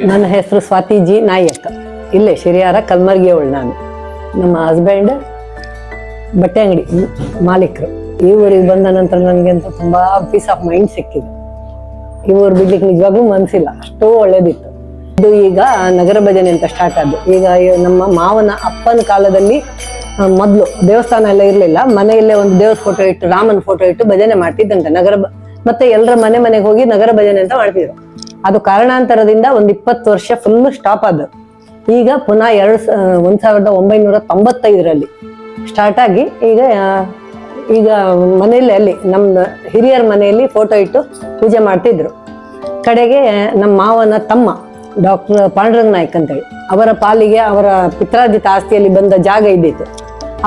ನನ್ನ ಹೆಸರು ಸ್ವಾತಿ ಜಿ ನಾಯಕ್. ಇಲ್ಲೇ ಶಿರಿಯಾರ ಕಲ್ಮರ್ಗಿ ಅವಳು ನಾನು. ನಮ್ಮ ಹಸ್ಬೆಂಡ್ ಬಟ್ಟೆ ಅಂಗಡಿ ಮಾಲೀಕರು. ಈ ಊರಿಗೆ ಬಂದ ನಂತರ ನನಗಂತೂ ತುಂಬಾ ಪೀಸ್ ಆಫ್ ಮೈಂಡ್ ಸಿಕ್ಕಿದೆ. ಈ ಊರು ಬಿಡ್ಲಿಕ್ಕೆ ನಿಜವಾಗ್ಲೂ ಮನ್ಸಿಲ್ಲ, ಅಷ್ಟೋ ಒಳ್ಳೇದಿತ್ತು. ಇದು ಈಗ ನಗರ ಭಜನೆ ಅಂತ ಸ್ಟಾರ್ಟ್ ಆದ್ದು. ಈಗ ನಮ್ಮ ಮಾವನ ಅಪ್ಪನ ಕಾಲದಲ್ಲಿ ಮೊದಲು ದೇವಸ್ಥಾನ ಎಲ್ಲ ಇರ್ಲಿಲ್ಲ, ಮನೆಯಲ್ಲೇ ಒಂದು ದೇವರ ಫೋಟೋ ಇಟ್ಟು ರಾಮನ ಫೋಟೋ ಇಟ್ಟು ಭಜನೆ ಮಾಡ್ತಿದ್ದಂತೆ. ಮತ್ತೆ ಎಲ್ಲರ ಮನೆಗೆ ಹೋಗಿ ನಗರ ಭಜನೆ ಅಂತ ಮಾಡ್ತಿದ್ರು. ಅದು ಕಾರಣಾಂತರದಿಂದ ಒಂದು 20 ವರ್ಷ ಫುಲ್ ಸ್ಟಾಪ್ ಆದ. ಈಗ ಪುನಃ 1995ರಲ್ಲಿ ಸ್ಟಾರ್ಟ್ ಆಗಿ ಈಗ ಮನೆಯಲ್ಲಿ ಅಲ್ಲಿ ನಮ್ಮ ಹಿರಿಯರ ಮನೆಯಲ್ಲಿ ಫೋಟೋ ಇಟ್ಟು ಪೂಜೆ ಮಾಡ್ತಿದ್ರು. ಕಡೆಗೆ ನಮ್ಮ ಮಾವನ ತಮ್ಮ ಡಾಕ್ಟರ್ ಪಾಂಡುರಂಗ ನಾಯ್ಕ್ ಅಂತೇಳಿ, ಅವರ ಪಾಲಿಗೆ ಅವರ ಪಿತ್ರಾರ್ಜಿತ ಆಸ್ತಿಯಲ್ಲಿ ಬಂದ ಜಾಗ ಇದ್ದಿತ್ತು.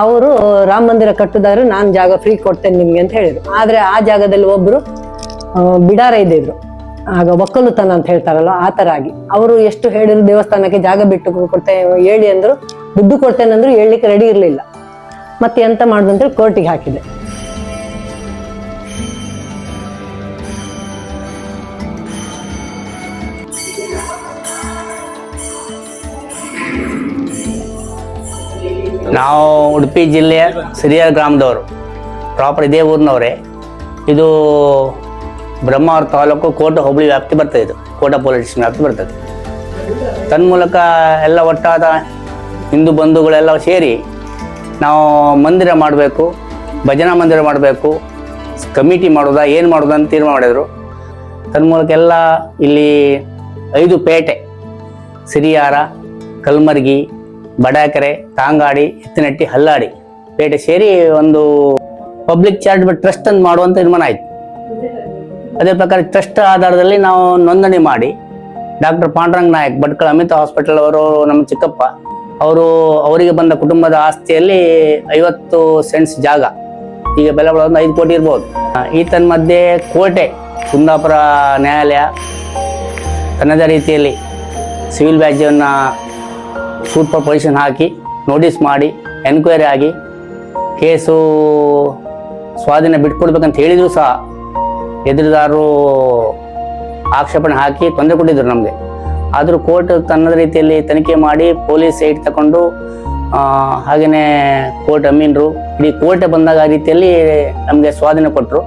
ಅವರು ರಾಮ ಮಂದಿರ ಕಟ್ಟುದಾದ್ರೆ ನಾನು ಜಾಗ ಫ್ರೀ ಕೊಡ್ತೇನೆ ನಿಮ್ಗೆ ಅಂತ ಹೇಳಿದ್ರು. ಆದ್ರೆ ಆ ಜಾಗದಲ್ಲಿ ಒಬ್ರು ಬಿಡಾರ ಇದ್ದಿದ್ರು, ಆಗ ಒಕ್ಕಲುತನ ಅಂತ ಹೇಳ್ತಾರಲ್ಲ ಆ ತರ ಆಗಿ ಅವರು ಎಷ್ಟು ಹೇಳಿದ್ರು ದೇವಸ್ಥಾನಕ್ಕೆ ಜಾಗ ಬಿಟ್ಟು ಹೇಳಿ ಅಂದ್ರು, ದುಡ್ಡು ಕೊಡ್ತೇನೆ ಅಂದ್ರು ಹೇಳಲಿಕ್ಕೆ ರೆಡಿ ಇರ್ಲಿಲ್ಲ. ಮತ್ತೆ ಎಂತ ಮಾಡುದಂದ್ರೆ ಕೋರ್ಟಿಗೆ ಹಾಕಿದೆ. ನಾವು ಉಡುಪಿ ಜಿಲ್ಲೆಯ ಸಿರಿಯಾರ ಗ್ರಾಮದವರು, ಪ್ರಾಪರ್ ಇದೇ ಊರಿನವರೇ. ಇದು ಬ್ರಹ್ಮಾವರ ತಾಲೂಕು ಕೋಟ ಹೋಬಳಿ ವ್ಯಾಪ್ತಿ ಬರ್ತದೆ. ಇದು ಕೋಟ ಪೊಲೀಸ್ ಸ್ಟೇಷನ್ ವ್ಯಾಪ್ತಿ ಬರ್ತದೆ. ತನ್ಮೂಲಕ ಎಲ್ಲ ಒಟ್ಟಾದ ಹಿಂದೂ ಬಂಧುಗಳೆಲ್ಲ ಸೇರಿ ನಾವು ಮಂದಿರ ಮಾಡಬೇಕು, ಭಜನಾ ಮಂದಿರ ಮಾಡಬೇಕು, ಕಮಿಟಿ ಮಾಡೋದಾ ಏನು ಮಾಡೋದಾ ಅಂತ ತೀರ್ಮಾನ ಮಾಡಿದರು. ತನ್ಮೂಲಕ ಎಲ್ಲ ಇಲ್ಲಿ 5 ಪೇಟೆ, ಸಿರಿಯಾರ, ಕಲ್ಮರ್ಗಿ, ಬಡಾಕೆರೆ, ತಾಂಗಾಡಿ, ಎತ್ತಿನಟ್ಟಿ, ಹಲ್ಲಾಡಿ ಪೇಟೆ ಸೇರಿ ಒಂದು ಪಬ್ಲಿಕ್ ಚಾರಿಟಬಲ್ ಟ್ರಸ್ಟ್ ಅಂತ ಮಾಡುವಂತ ತೀರ್ಮಾನ ಆಯಿತು. ಅದೇ ಪ್ರಕಾರ ಟ್ರಸ್ಟ್ ಆಧಾರದಲ್ಲಿ ನಾವು ನೋಂದಣಿ ಮಾಡಿ ಡಾಕ್ಟರ್ ಪಾಂಡುರಂಗ ನಾಯಕ್ ಭಟ್ಕಳ ಅಮಿತಾ ಹಾಸ್ಪಿಟಲ್ ಅವರು, ನಮ್ಮ ಚಿಕ್ಕಪ್ಪ ಅವರಿಗೆ ಬಂದ ಕುಟುಂಬದ ಆಸ್ತಿಯಲ್ಲಿ 50 ಸೆಂಟ್ಸ್ ಜಾಗ, ಈಗ ಬೆಲೆ ಒಂದು 5 ಕೋಟಿ ಇರ್ಬೋದು. ಈ ತನ್ಮಧ್ಯೆ ಕೋಟೆ ಕುಂದಾಪುರ ನ್ಯಾಯಾಲಯ ತನ್ನದೇ ರೀತಿಯಲ್ಲಿ ಸಿವಿಲ್ ವ್ಯಾಜ್ಯವನ್ನು ಸೂಪರ್ ಪೊಸಿಷನ್ ಹಾಕಿ ನೋಟಿಸ್ ಮಾಡಿ ಎನ್ಕ್ವೈರಿ ಆಗಿ ಕೇಸು ಸ್ವಾಧೀನ ಬಿಟ್ಕೊಡ್ಬೇಕಂತ ಹೇಳಿದ್ರು ಸಹ ಎದುರುದಾರರು ಆಕ್ಷೇಪಣೆ ಹಾಕಿ ತೊಂದರೆ ಕೊಟ್ಟಿದ್ರು ನಮಗೆ. ಆದರೂ ಕೋರ್ಟ್ ತನ್ನದ ರೀತಿಯಲ್ಲಿ ತನಿಖೆ ಮಾಡಿ ಪೊಲೀಸ್ ಸೈಟ್ ತಗೊಂಡು ಹಾಗೆಯೇ ಕೋರ್ಟ್ ಅಮೀನರು ಇಡೀ ಕೋರ್ಟೆ ಬಂದಾಗ ಆ ರೀತಿಯಲ್ಲಿ ನಮಗೆ ಸ್ವಾಧೀನ ಕೊಟ್ಟರು.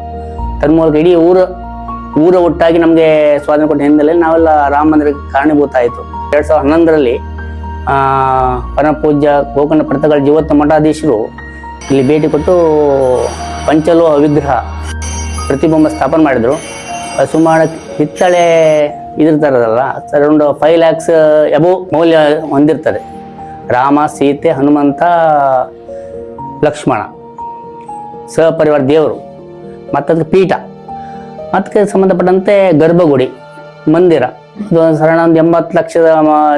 ತನ್ಮೂಲಕ ಇಡೀ ಊರ ಒಟ್ಟಾಗಿ ನಮಗೆ ಸ್ವಾಧೀನ ಕೊಟ್ಟ ಹಿನ್ನೆಲೆಯಲ್ಲಿ ನಾವೆಲ್ಲ ರಾಮ ಮಂದಿರಕ್ಕೆ ಕಾರಣೀಭೂತ ಆಯಿತು. 2011ರಲ್ಲಿ ಪರಮ ಪೂಜ್ಯ ಗೋಕರ್ಣ ಪ್ರತಗಳ ಜೀವೋತ್ತಮ ಮಠಾಧೀಶರು ಇಲ್ಲಿ ಭೇಟಿ ಕೊಟ್ಟು ಪಂಚಲೋಹ ವಿಗ್ರಹ ಪ್ರತಿಬಿಂಬ ಸ್ಥಾಪನೆ ಮಾಡಿದರು. ಸುಮಾರು ಹಿತ್ತಳೆ ಇದಿರ್ತಾರಲ್ಲ, ಅರೌಂಡ್ 5 lakhs ಎಬೋ ಮೌಲ್ಯ ಹೊಂದಿರ್ತದೆ. ರಾಮ, ಸೀತೆ, ಹನುಮಂತ, ಲಕ್ಷ್ಮಣ ಸಹಪರಿವಾರ ದೇವರು, ಮತ್ತದಕ್ಕೆ ಪೀಠ, ಅದಕ್ಕೆ ಸಂಬಂಧಪಟ್ಟಂತೆ ಗರ್ಭಗುಡಿ, ಮಂದಿರ, ಇದು ಸರಣ ಒಂದು 80 ಲಕ್ಷದ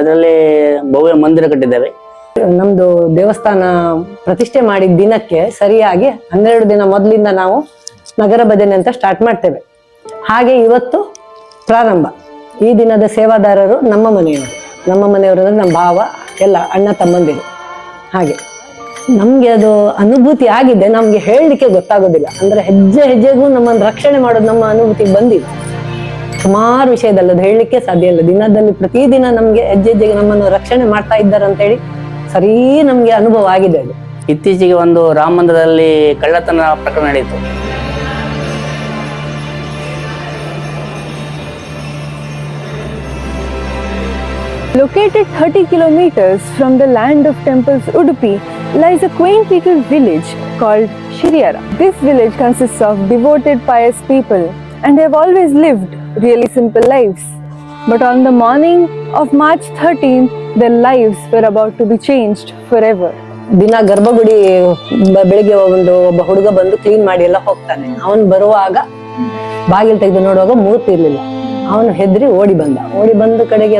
ಇದರಲ್ಲಿ ಭವ್ಯ ಮಂದಿರ ಕಟ್ಟಿದ್ದೇವೆ. ನಮ್ದು ದೇವಸ್ಥಾನ ಪ್ರತಿಷ್ಠೆ ಮಾಡಿದ ದಿನಕ್ಕೆ ಸರಿಯಾಗಿ 12 ದಿನ ಮೊದಲಿಂದ ನಾವು ನಗರ ಭಜನೆ ಅಂತ ಸ್ಟಾರ್ಟ್ ಮಾಡ್ತೇವೆ. ಹಾಗೆ ಇವತ್ತು ಪ್ರಾರಂಭ. ಈ ದಿನದ ಸೇವಾದಾರರು ನಮ್ಮ ಮನೆಯವರು ಅಂದ್ರೆ ನಮ್ಮ ಭಾವ, ಎಲ್ಲ ಅಣ್ಣ ತಮ್ಮಂದಿರು. ಹಾಗೆ ನಮ್ಗೆ ಅದು ಅನುಭೂತಿ ಆಗಿದೆ, ನಮ್ಗೆ ಹೇಳಲಿಕ್ಕೆ ಗೊತ್ತಾಗೋದಿಲ್ಲ. ಅಂದ್ರೆ ಹೆಜ್ಜೆ ಹೆಜ್ಜೆಗೂ ನಮ್ಮನ್ನು ರಕ್ಷಣೆ ಮಾಡೋದು ನಮ್ಮ ಅನುಭೂತಿಗೆ ಬಂದಿದೆ. ಸುಮಾರು ವಿಷಯದಲ್ಲಿ ಅದು ಹೇಳಲಿಕ್ಕೆ ಸಾಧ್ಯ ಇಲ್ಲ. ದಿನದಲ್ಲಿ ಪ್ರತಿದಿನ ನಮ್ಗೆ ಹೆಜ್ಜೆ ಹೆಜ್ಜೆಗೆ ನಮ್ಮನ್ನು ರಕ್ಷಣೆ ಮಾಡ್ತಾ ಇದ್ದಾರೆ ಅಂತ ಹೇಳಿ ಸರಿ ನಮ್ಗೆ ಅನುಭವ ಆಗಿದೆ. ಅದು ಇತ್ತೀಚೆಗೆ ಒಂದು ರಾಮ ಮಂದಿರದಲ್ಲಿ ಕಳ್ಳತನ ಪ್ರಕರಣ ನಡೆಯಿತು. Located 30 kilometers from the land of temples Udupi lies a quaint little village called Shiriyara. This village consists of devoted, pious people and have always lived really simple lives. But on the morning of March 13th, their lives were about to be changed forever. ದಿನ ಗರ್ಭಗುಡಿ ಬೆಳಿಗ್ಗೆ ಒಬ್ಬ ಹುಡುಗ ಬಂದು clean ಮಾಡಿ ಎಲ್ಲ ಹೋಗ್ತಾನೆ. ಅವನು ಬರುವಾಗ ಬಾಗಿಲು ತೆಗೆದು ನೋಡುವಾಗ ಮೂರ್ತಿ ಇರ್ಲಿಲ್ಲ. ಅವನು ಹೆದ್ರಿ ಓಡಿ ಬಂದ ಕಡೆಗೆ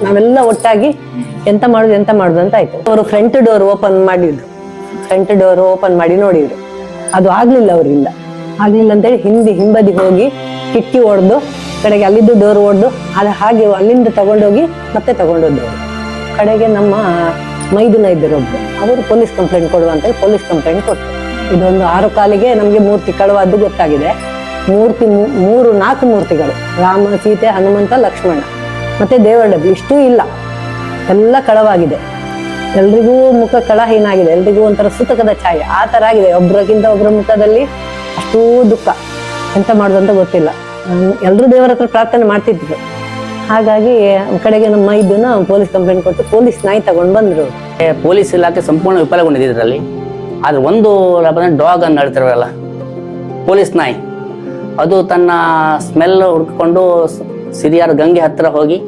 ನಾವೆಲ್ಲ ಒಟ್ಟಾಗಿ ಎಂತ ಮಾಡುದು ಅಂತ ಆಯ್ತು. ಅವರು ಫ್ರಂಟ್ ಡೋರ್ ಓಪನ್ ಮಾಡಿ ನೋಡಿದ್ರು. ಅದು ಆಗ್ಲಿಲ್ಲ ಅಂತೇಳಿ ಹಿಂಬದಿ ಹೋಗಿ ಕಿಟಕಿ ಹೊಡೆದು ಕಡೆಗೆ ಅಲ್ಲಿದ್ದು ಡೋರ್ ಹೊಡೆದು ಹಾಗೆ ಅಲ್ಲಿಂದ ತಗೊಂಡೋಗಿ ಮತ್ತೆ ತಗೊಂಡೋದ್ರು. ಕಡೆಗೆ ನಮ್ಮ ಮೈದುನ ಇದ್ದರು ಒಬ್ರು, ಅವರು ಪೊಲೀಸ್ ಕಂಪ್ಲೇಂಟ್ ಕೊಡುವಂತೇಳಿ ಪೊಲೀಸ್ ಕಂಪ್ಲೇಂಟ್ ಕೊಟ್ಟರು. ಇದೊಂದು 6 ಕಾಲಿಗೆ ನಮ್ಗೆ ಮೂರ್ತಿ ಕಳುವಾದ್ದು ಗೊತ್ತಾಗಿದೆ. 4 ಮೂರ್ತಿಗಳು, ರಾಮ, ಸೀತೆ, ಹನುಮಂತ, ಲಕ್ಷ್ಮಣ ಮತ್ತು ದೇವರ ಡಬ್ಬಿ ಇಷ್ಟೂ ಇಲ್ಲ, ಎಲ್ಲ ಕಳವಾಗಿದೆ. ಎಲ್ರಿಗೂ ಮುಖ ಕಳಹೀನಾಗಿದೆ, ಎಲ್ರಿಗೂ ಒಂಥರ ಸೂತಕದ ಛಾಯೆ ಆ ಥರ ಆಗಿದೆ. ಒಬ್ರಿಗಿಂತ ಒಬ್ಬರ ಮುಖದಲ್ಲಿ ಅಷ್ಟೂ ದುಃಖ, ಎಂತ ಮಾಡೋದು ಅಂತ ಗೊತ್ತಿಲ್ಲ. ಎಲ್ಲರೂ ದೇವರ ಹತ್ರ ಪ್ರಾರ್ಥನೆ ಮಾಡ್ತಿದ್ರು. ಹಾಗಾಗಿ ಕಡೆಗೆ ನಮ್ಮ ಇದನ್ನ ಪೊಲೀಸ್ ಕಂಪ್ಲೇಂಟ್ ಕೊಟ್ಟು ಪೊಲೀಸ್ ನಾಯಿ ತಗೊಂಡು ಬಂದರು. ಪೊಲೀಸ್ ಇಲಾಖೆ ಸಂಪೂರ್ಣ ವಿಫಲಗೊಂಡಿದೆ ಇದರಲ್ಲಿ. ಆದ್ರೆ ಒಂದು ಡಾಗ್ ಅನ್ನು ಹೇಳ್ತಿರಲ್ಲ, ಪೊಲೀಸ್ ನಾಯಿ, ಅದು ತನ್ನ ಸ್ಮೆಲ್ ಹುಡ್ಕೊಂಡು ಸಿರಿಯಾರ ಗಂಗೆ ಹತ್ತಿರ ಹೋಗಿ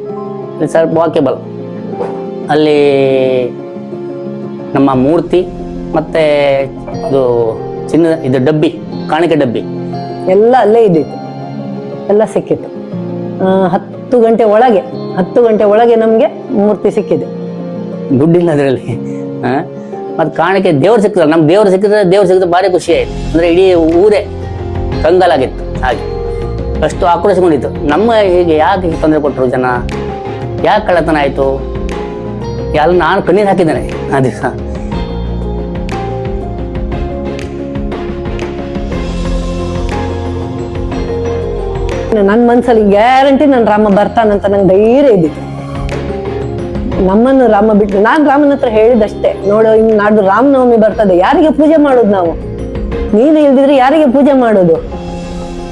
ಸ್ವಲ್ಪ ವಾಕೇಬಲ್ ಅಲ್ಲಿ ನಮ್ಮ ಮೂರ್ತಿ ಮತ್ತೆ ಇದು ಡಬ್ಬಿ, ಕಾಣಿಕೆ ಡಬ್ಬಿ ಎಲ್ಲ ಅಲ್ಲೇ ಇದ್ದಿತ್ತು, ಎಲ್ಲ ಸಿಕ್ಕಿತ್ತು. 10 ಗಂಟೆ ಒಳಗೆ ನಮ್ಗೆ ಮೂರ್ತಿ ಸಿಕ್ಕಿದೆ. ದುಡ್ಡಿಲ್ಲ ಅದರಲ್ಲಿ. ಮತ್ತೆ ಕಾಣಿಕೆ ದೇವ್ರು ಸಿಕ್ಕಿದ್ರೆ, ನಮ್ ದೇವ್ರು ಸಿಕ್ಕಿದ್ರೆ ಭಾರಿ ಖುಷಿ ಆಯ್ತು. ಅಂದ್ರೆ ಇಡೀ ಊರೇ ಕಂಗಾಲಾಗಿತ್ತು. ಹಾಗೆ ಅಷ್ಟು ಆಕ್ರೋಶಗೊಂಡಿತ್ತು. ನಮ್ಮ ಹೀಗೆ ಯಾಕೆ ತೊಂದರೆ ಕೊಟ್ಟರು ಜನ, ಯಾಕೆ ಕಳ್ಳತನ ಆಯ್ತು, ಎಲ್ಲ ನಾನು ಕಣ್ಣೀರು ಹಾಕಿದ್ದೇನೆ ಆ ದಿವಸ. ನನ್ನ ಮನ್ಸಲ್ಲಿ ಗ್ಯಾರಂಟಿ ನನ್ನ ರಾಮ ಬರ್ತಾನಂತ ನಂಗೆ ಧೈರ್ಯ ಇದ್ದಿತ್ತು. ನಮ್ಮನ್ನು ರಾಮ ಬಿಟ್ಟು, ನಾನು ರಾಮನ ಹತ್ರ ಹೇಳಿದಷ್ಟೇ, ನೋಡು ಇನ್ನು ನಾಡ್ದು ರಾಮನವಮಿ ಬರ್ತದೆ, ಯಾರಿಗೆ ಪೂಜೆ ಮಾಡೋದು ನಾವು? ನೀನು ಇಲ್ದಿದ್ರೆ ಯಾರಿಗೆ ಪೂಜೆ ಮಾಡೋದು?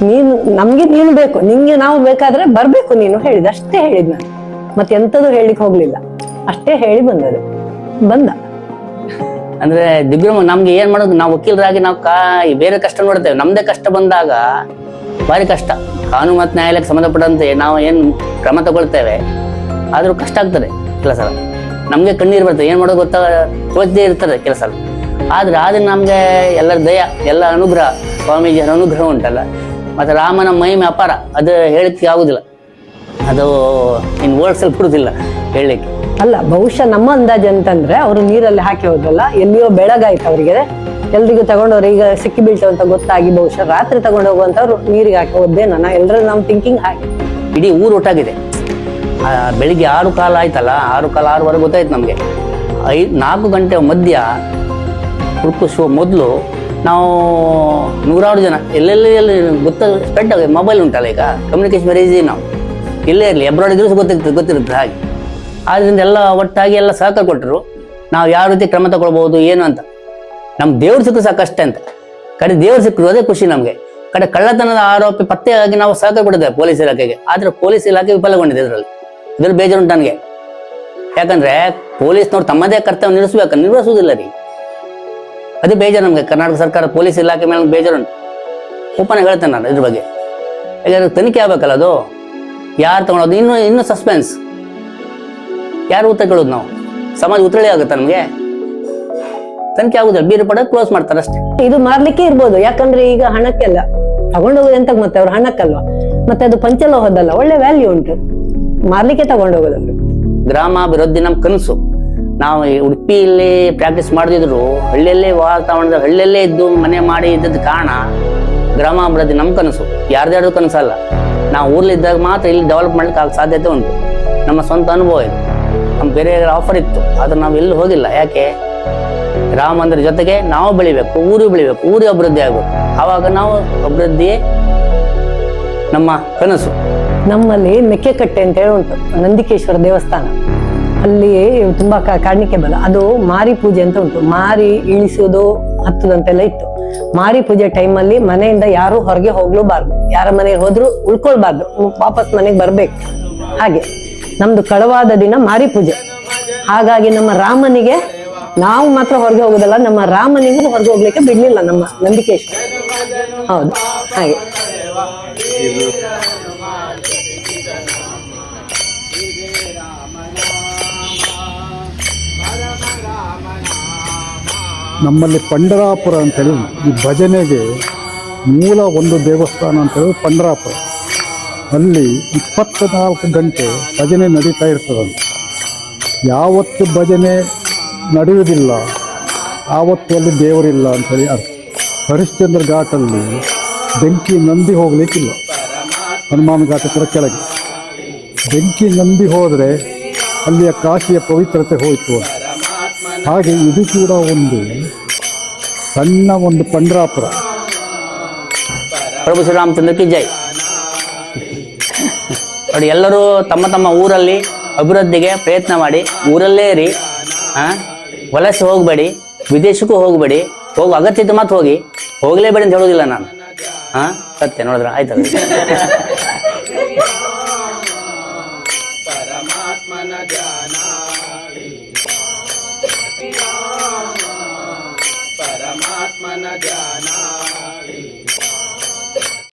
ನೀನು ಬೇಕು, ನಿಂಗೆ ನಾವು ಬೇಕಾದ್ರೆ ಬರ್ಬೇಕು ನೀನು ಹೇಳಿದ, ಅಷ್ಟೇ ಹೇಳಿದ್ ನಾನು. ಮತ್ತೆ ಎಂತದು ಹೇಳಿಕ್ ಹೋಗ್ಲಿಲ್ಲ, ಅಷ್ಟೇ ಹೇಳಿ ಬಂದ. ಅಂದ್ರೆ ದಿಗ್ಭ್ರಮ. ನಮ್ಗೆ ಏನ್ ಮಾಡೋದು, ನಾವು ವಕೀಲರಾಗಿ ನಾವು ಬೇರೆ ಕಷ್ಟ ನೋಡ್ತೇವೆ, ನಮ್ದೇ ಕಷ್ಟ ಬಂದಾಗ ಭಾರಿ ಕಷ್ಟ. ಕಾನೂನು ಮತ್ತು ನ್ಯಾಯಾಲಯಕ್ಕೆ ಸಂಬಂಧಪಟ್ಟಂತೆ ನಾವು ಏನು ಕ್ರಮ ತಗೊಳ್ತೇವೆ, ಆದ್ರೂ ಕಷ್ಟ ಆಗ್ತದೆ ಕೆಲಸ. ನಮ್ಗೆ ಕಣ್ಣೀರು ಬರ್ತದೆ, ಏನ್ ಮಾಡೋದು ತೋಚದೇ ಇರ್ತದೆ ಕೆಲಸ. ಆದ್ರೆ ನಮ್ಗೆ ಎಲ್ಲರ ದಯ, ಎಲ್ಲ ಅನುಗ್ರಹ, ಸ್ವಾಮೀಜಿಯರ ಅನುಗ್ರಹ ಉಂಟಲ್ಲ, ಮತ್ತೆ ರಾಮನ ಮಹಿಮೆ ಅಪಾರ, ಅದು ಹೇಳಿಕ್ಕೆ ಆಗುದಿಲ್ಲ. ಅದು ಇನ್ ವರ್ಡ್ಸ್ ಅಲ್ಲಿ ಬಿಡುದಿಲ್ಲ ಹೇಳಲಿಕ್ಕೆ. ಅಲ್ಲ, ಬಹುಶಃ ನಮ್ಮ ಅಂದಾಜು ಅಂತಂದ್ರೆ ಅವರು ನೀರಲ್ಲಿ ಹಾಕಿ ಹೋದ್ರಲ್ಲ, ಎಲ್ಲಿಯೋ ಬೆಳಗಾಯ್ತು ಅವರಿಗೆ, ಎಲ್ರಿಗೂ ತಗೊಂಡವ್ರು ಈಗ ಸಿಕ್ಕಿ ಬೀಳ್ತಾವಂತ ಗೊತ್ತಾಗಿ ಬಹುಶಃ ರಾತ್ರಿ ತಗೊಂಡು ಹೋಗುವಂತವ್ರು ನೀರಿಗೆ ಹಾಕಿ ಹೋದ್ದೇನೋ, ಎಲ್ಲರೂ ನಮ್ಮ ಥಿಂಕಿಂಗ್ ಹಾಗೆ. ಇಡೀ ಊರು ಒಟ್ಟಾಗಿದೆ. ಬೆಳಿಗ್ಗೆ 6 ಆಯ್ತಲ್ಲ, 6:15 ಗೊತ್ತಾಯ್ತು ನಮಗೆ. 4 ಗಂಟೆ ಮಧ್ಯ ಹುಡುಕಿಸುವ ಮೊದಲು ನಾವು 100 ಜನ ಎಲ್ಲೆಲ್ಲಿ ಸ್ಪ್ರೆಡ್ ಆಗಿದೆ. ಮೊಬೈಲ್ ಉಂಟಲ್ಲ, ಈಗ ಕಮ್ಯುನಿಕೇಶನ್ ವೆರಿ ಈಸಿ. ನಾವು ಎಲ್ಲೇ ಇರಲಿ, ಅಬ್ರಾಡ್ ಇದ್ರೂ ಗೊತ್ತಿರುತ್ತೆ ಹಾಗೆ. ಆದ್ರಿಂದ ಎಲ್ಲ ಒಟ್ಟಾಗಿ ಎಲ್ಲ ಸಹಕಾರ ಕೊಟ್ಟರು. ನಾವು ಯಾವ ರೀತಿ ಕ್ರಮ ತಗೊಳ್ಬಹುದು ಏನು ಅಂತ. ನಮ್ಮ ದೇವ್ರು ಸಿಕ್ಕರು ಸಾಕಷ್ಟೇ ಅಂತ. ಕಡೆ ದೇವ್ರು ಸಿಕ್ಕರು ಅದೇ ಖುಷಿ ನಮಗೆ. ಕಡೆ ಕಳ್ಳತನದ ಆರೋಪಿ ಪತ್ತೆಯಾಗಿ ನಾವು ಸಹಕಾರ ಕೊಟ್ಟಿದ್ದೇವೆ ಪೊಲೀಸ್ ಇಲಾಖೆಗೆ. ಆದ್ರೆ ಪೊಲೀಸ್ ಇಲಾಖೆ ವಿಫಲಗೊಂಡಿದೆ ಇದ್ರಲ್ಲಿ ಬೇಜಾರುಂಟು ನನಗೆ. ಯಾಕಂದ್ರೆ ಪೊಲೀಸ್ನವ್ರು ತಮ್ಮದೇ ಕರ್ತವ್ಯ ನಿರ್ವಹಿಸುವುದಿಲ್ಲ ರೀ. ಅದೇ ಬೇಜಾರು ನಮಗೆ. ಕರ್ನಾಟಕ ಸರ್ಕಾರ ಪೊಲೀಸ್ ಇಲಾಖೆ ಮೇಲೆ ಬೇಜಾರುಂಟು. ಓಪನ್ ಹೇಳ್ತೇನೆ ನಾನು ಇದ್ರ ಬಗ್ಗೆ. ಯಾಕಂದ್ರೆ ತನಿಖೆ ಆಗ್ಬೇಕಲ್ಲ, ಅದು ಯಾರು ತಗೊಳೋದು, ಇನ್ನೂ ಸಸ್ಪೆನ್ಸ್. ಯಾರು ಉತ್ತರ ಕೇಳೋದು ನಾವು? ಸಮಾಜ ಉತ್ತರಳಿ ಆಗುತ್ತೆ ನಮಗೆ. ತನಿಖೆ ಆಗುದಿಲ್ಲ, ಬೀರು ಪಡ ಕ್ಲೋಸ್ ಮಾಡ್ತಾರೆ ಅಷ್ಟೇ. ಇದು ಮಾರ್ಲಿಕ್ಕೆ ಇರ್ಬೋದು, ಯಾಕಂದ್ರೆ ಈಗ ಹಣಕ್ಕೆಲ್ಲ ತಗೊಂಡೋಗೋದು ಎಂತ, ಮತ್ತೆ ಅವ್ರ ಹಣಕ್ಕಲ್ವಾ, ಮತ್ತೆ ಅದು ಪಂಚಲೋಹದಲ್ಲ, ಒಳ್ಳೆ ವ್ಯಾಲ್ಯೂ ಉಂಟು, ಮಾರ್ಲಿಕ್ಕೆ ತಗೊಂಡೋಗೋದವ್ರು. ಗ್ರಾಮಾಭಿವೃದ್ಧಿ ನಮ್ಮ ಕನಸು. ನಾವು ಉಡುಪಿಯಲ್ಲಿ ಪ್ರಾಕ್ಟೀಸ್ ಮಾಡದಿದ್ರು ಹಳ್ಳಿಯಲ್ಲೇ ವಾತಾವರಣದ ಹಳ್ಳಿಯಲ್ಲೇ ಇದ್ದು ಮನೆ ಮಾಡಿ ಇದ್ದದ ಕಾರಣ ಗ್ರಾಮಾಭಿವೃದ್ಧಿ ನಮ್ಮ ಕನಸು, ಯಾರ್ದಾರ್ದು ಕನಸಲ್ಲ. ನಾವು ಊರ್ಲಿದ್ದಾಗ ಮಾತ್ರ ಇಲ್ಲಿ ಡೆವಲಪ್ ಮಾಡ್ಲಿಕ್ಕೆ ಸಾಧ್ಯತೆ ಉಂಟು. ನಮ್ಮ ಸ್ವಂತ ಅನುಭವ ಇದು. ನಮ್ಮ ಬೇರೆ ಆಫರ್ ಇತ್ತು, ಆದ್ರೆ ನಾವು ಎಲ್ಲೂ ಹೋಗಿಲ್ಲ. ಯಾಕೆ? ರಾಮ ಮಂದಿರ ಜೊತೆಗೆ ನಾವು ಬೆಳಿಬೇಕು, ಊರು ಬೆಳಿಬೇಕು, ಊರಿಗೆ ಅಭಿವೃದ್ಧಿ ಆಗ್ಬೇಕು. ಆವಾಗ ನಾವು ಅಭಿವೃದ್ಧಿಯೇ ನಮ್ಮ ಕನಸು. ನಮ್ಮಲ್ಲಿ ಮೆಕ್ಕೆಕಟ್ಟೆ ಅಂತ ಹೇಳಿ ಉಂಟು, ನಂದಿಕೇಶ್ವರ ದೇವಸ್ಥಾನ. ಅಲ್ಲಿ ತುಂಬಾ ಕಾಣಿಕೆ ಬಲ. ಅದು ಮಾರಿ ಪೂಜೆ ಅಂತ ಉಂಟು. ಮಾರಿ ಇಳಿಸೋದು ಹತ್ತದಂತೆಲ್ಲ ಇತ್ತು. ಮಾರಿ ಪೂಜೆ ಟೈಮಲ್ಲಿ ಮನೆಯಿಂದ ಯಾರು ಹೊರಗೆ ಹೋಗ್ಲೂಬಾರ್ದು, ಯಾರ ಮನೆಗೆ ಹೋದ್ರು ಉಳ್ಕೊಳ್ಬಾರ್ದು, ವಾಪಸ್ ಮನೆಗೆ ಬರ್ಬೇಕು. ಹಾಗೆ ನಮ್ದು ಕಳವಾದ ದಿನ ಮಾರಿ ಪೂಜೆ. ಹಾಗಾಗಿ ನಮ್ಮ ರಾಮನಿಗೆ ನಾವು ಮಾತ್ರ ಹೊರಗೆ ಹೋಗೋದಲ್ಲ, ನಮ್ಮ ರಾಮನಿಗೂ ಹೊರಗೆ ಹೋಗ್ಲಿಕ್ಕೆ ಬಿಡ್ಲಿಲ್ಲ ನಮ್ಮ ನಂದಿಕೇಶ್ವರ. ಹೌದು, ಹಾಗೆ. ನಮ್ಮಲ್ಲಿ ಪಂಡರಾಪುರ ಅಂತೇಳಿ ಈ ಭಜನೆಗೆ ಮೂಲ ಒಂದು ದೇವಸ್ಥಾನ ಅಂತೇಳಿ ಪಂಡರಾಪುರ. ಅಲ್ಲಿ 24 ಗಂಟೆ ಭಜನೆ ನಡೀತಾ ಇರ್ತದಂತೆ. ಯಾವತ್ತು ಭಜನೆ ನಡೆಯುವುದಿಲ್ಲ ಆವತ್ತು ಅಲ್ಲಿ ದೇವರಿಲ್ಲ ಅಂಥೇಳಿ ಅರ್ಥ. ಹರಿಶ್ಚಂದ್ರ ಘಾಟಲ್ಲಿ ಬೆಂಕಿ ನಂದಿ ಹೋಗಲಿಕ್ಕಿಲ್ಲ, ಹನುಮಾನ್ ಘಾಟ ಹತ್ರ ಕೆಳಗೆ. ಬೆಂಕಿ ನಂದಿ ಹೋದರೆ ಅಲ್ಲಿಯ ಕಾಶಿಯ ಪವಿತ್ರತೆ ಹೋಯಿತು ಅಂತ. ಹಾಗೆ ಇದು ಕೂಡ ಒಂದು ಸಣ್ಣ ಒಂದು ಪಂಡರಾಪುರ. ಪ್ರಭು ಶ್ರೀರಾಮಚಂದ್ರ ಕಿ ಜೈ. ನೋಡಿ, ಎಲ್ಲರೂ ತಮ್ಮ ತಮ್ಮ ಊರಲ್ಲಿ ಅಭಿವೃದ್ಧಿಗೆ ಪ್ರಯತ್ನ ಮಾಡಿ, ಊರಲ್ಲೇ ಇರಿ. ವಲಸೆ ಹೋಗಬೇಡಿ, ವಿದೇಶಕ್ಕೂ ಹೋಗಬೇಡಿ. ಹೋಗೋ ಅಗತ್ಯ ಇದ್ದು ಮಾತ್ರ ಹೋಗಿ, ಹೋಗಲೇಬೇಡಿ ಅಂತ ಹೇಳೋದಿಲ್ಲ ನಾನು. ಸತ್ಯ ನೋಡಿದ್ರ ಆಯ್ತಲ್ಲ. ಪರಮಾತ್ಮನ ಧ್ಯಾನ ಪರಮಾತ್ಮನ ಧ್ಯಾನ